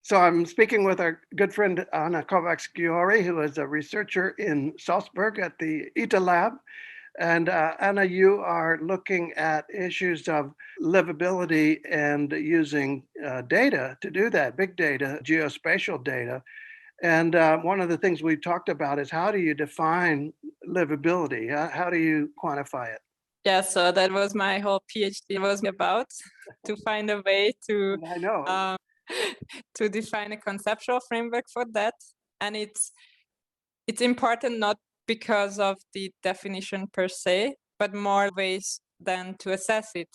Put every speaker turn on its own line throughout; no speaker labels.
So I'm speaking with our good friend Anna Kovács-Györi, who is a researcher in Salzburg at the ITA Lab. And Anna, you are looking at issues of livability and using data to do that, big data, geospatial data. And one of the things we talked about is how do you define livability? How do you quantify it?
Yeah, so that was my whole PhD was about, to find a way to
And I know.
to define a conceptual framework for that. And it's important not because of the definition per se, but more ways than to assess it.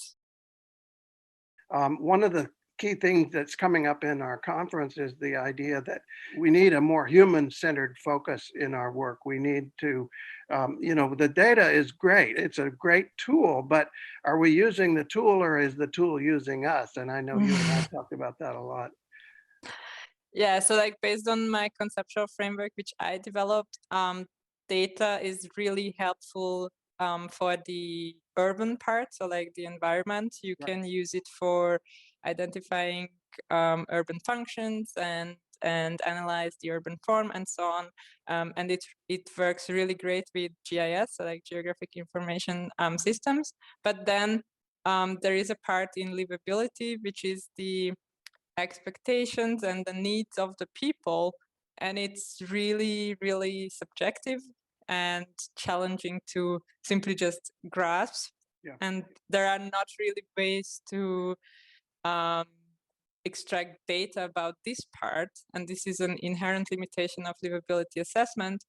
One of the key things that's coming up in our conference is the idea that we need a more human-centered focus in our work. We need to, the data is great. It's a great tool, but are we using the tool or is the tool using us? And I know you and I have talked about that a lot.
Yeah, so like based on my conceptual framework, which I developed, data is really helpful for the urban part, so like the environment. You
Right.
can use it for identifying urban functions and analyze the urban form and so on. And it works really great with GIS, so like geographic information systems. But then there is a part in livability, which is the expectations and the needs of the people, and it's really, really subjective and challenging to simply just grasp.
Yeah.
And there are not really ways to um, extract data about this part, and this is an inherent limitation of livability assessment.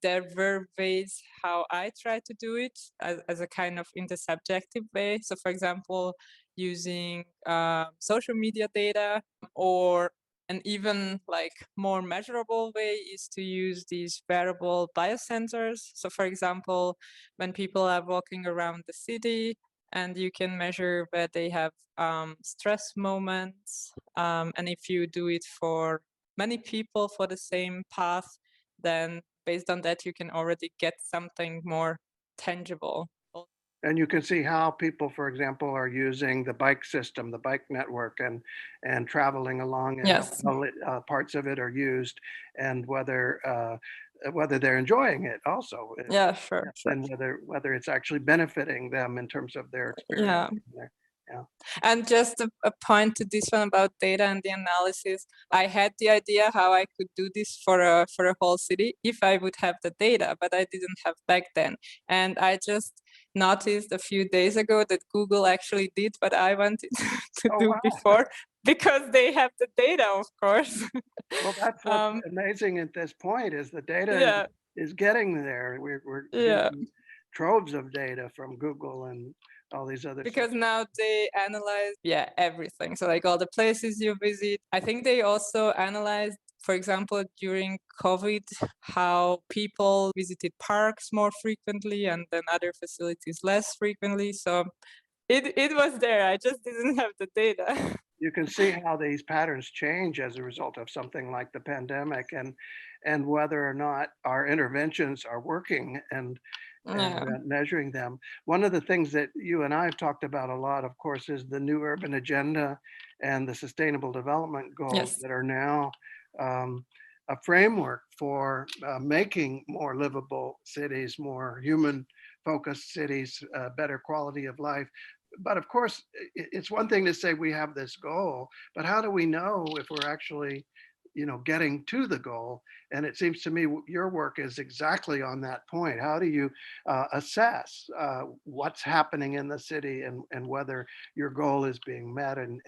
There were ways how I try to do it as a kind of intersubjective way. So for example, using social media data, or an even like more measurable way is to use these wearable biosensors. So for example, when people are walking around the city, and you can measure where they have stress moments. And if you do it for many people for the same path, then based on that, you can already get something more tangible.
And you can see how people, for example, are using the bike system, the bike network, and traveling along, and
Yes.
how parts of it are used, and whether they're enjoying it also,
Yeah, sure.
and whether it's actually benefiting them in terms of their experience.
Yeah.
Yeah.
And just a point to this one about data and the analysis. I had the idea how I could do this for a whole city if I would have the data, but I didn't have back then. And I just noticed a few days ago that Google actually did what I wanted to
Oh,
do
wow.
before, because they have the data, of course.
Well, that's what's amazing at this point is the data
Yeah,
is getting there. We're
yeah.
getting troves of data from Google and all these other
Because
sources.
now they analyze, yeah, everything. So like all the places you visit. I think they also analyzed, for example, during COVID, how people visited parks more frequently and then other facilities less frequently. So it was there. I just didn't have the data.
You can see how these patterns change as a result of something like the pandemic, and whether or not our interventions are working, and
Yeah.
measuring them. One of the things that you and I have talked about a lot, of course, is the new urban agenda and the sustainable development goals
Yes.
that are now a framework for making more livable cities, more human focused cities, better quality of life. But of course, it's one thing to say we have this goal, but how do we know if we're actually, getting to the goal? And it seems to me your work is exactly on that point. How do you assess what's happening in the city, and whether your goal is being met? And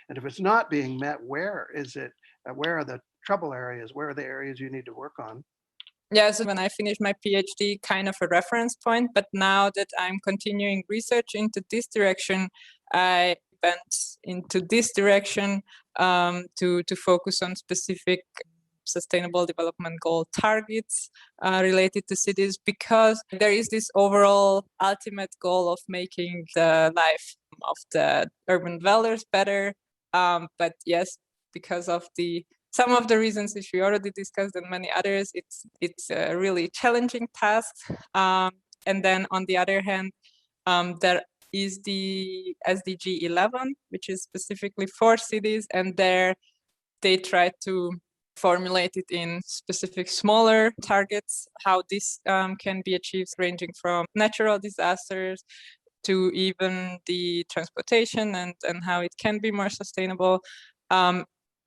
if it's not being met, where is it? Where are the trouble areas? Where are the areas you need to work on?
Yeah, so when I finished my PhD, kind of a reference point, but now that I'm continuing research into this direction, I went into this direction to focus on specific sustainable development goal targets related to cities, because there is this overall ultimate goal of making the life of the urban dwellers better. But yes, because of some of the reasons which we already discussed and many others, it's a really challenging task. And then on the other hand, there is the SDG 11, which is specifically for cities, and there they try to formulate it in specific smaller targets, how this can be achieved, ranging from natural disasters to even the transportation and how it can be more sustainable.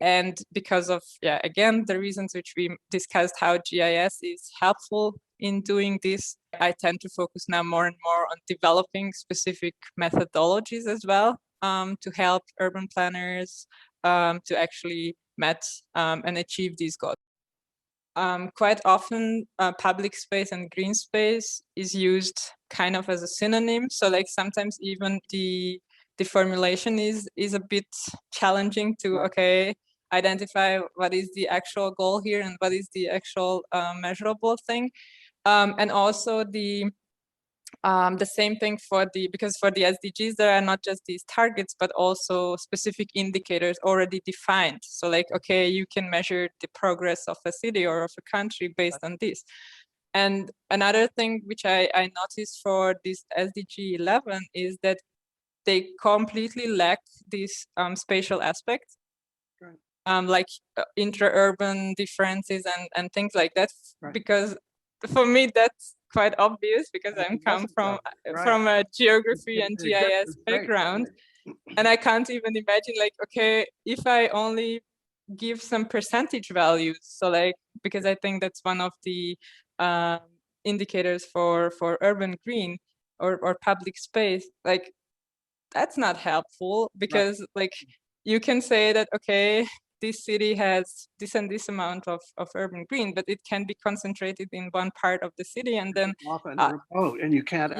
And because of, again, the reasons which we discussed, how GIS is helpful in doing this, I tend to focus now more and more on developing specific methodologies as well, to help urban planners to actually met and achieve these goals. Quite often, public space and green space is used kind of as a synonym. So like sometimes even the formulation is a bit challenging to, okay, identify what is the actual goal here and what is the actual measurable thing. And also the same thing because for the SDGs, there are not just these targets, but also specific indicators already defined. So like, okay, you can measure the progress of a city or of a country based on this. And another thing which I noticed for this SDG 11 is that they completely lack this spatial aspect, like intra-urban differences and things like that. Because for me, that's quite obvious because I come from a geography and GIS background, and I can't even imagine, like, okay, if I only give some percentage values, so like, because I think that's one of the indicators for urban green or public space, like that's not helpful, because like you can say that, okay, this city has this and this amount of urban green, but it can be concentrated in one part of the city, and then
often remote, and you can't.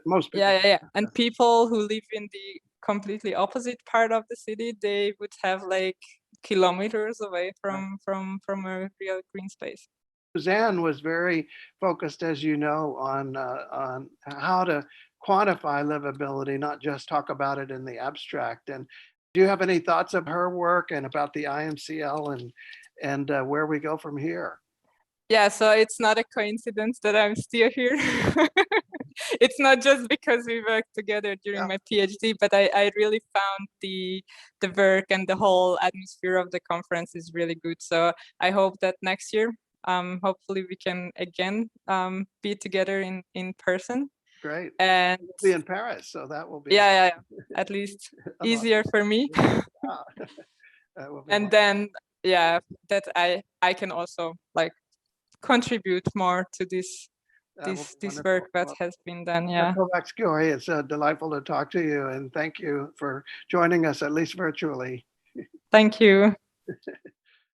Most people.
And people who live in the completely opposite part of the city, they would have like kilometers away from a real green space.
Suzanne was very focused, as you know, on how to quantify livability, not just talk about it in the abstract. And do you have any thoughts of her work and about the IMCL and where we go from here?
Yeah, so it's not a coincidence that I'm still here. It's not just because we worked together during my PhD, but I really found the work and the whole atmosphere of the conference is really good. So I hope that next year, hopefully we can again be together in person.
Great.
And
we'll be in Paris, so that will be
at least easier for me. And then that I can also like contribute more to this work that has been done.
Anna Kovács-Györi, it's delightful to talk to you, and thank you for joining us, at least virtually.
Thank you.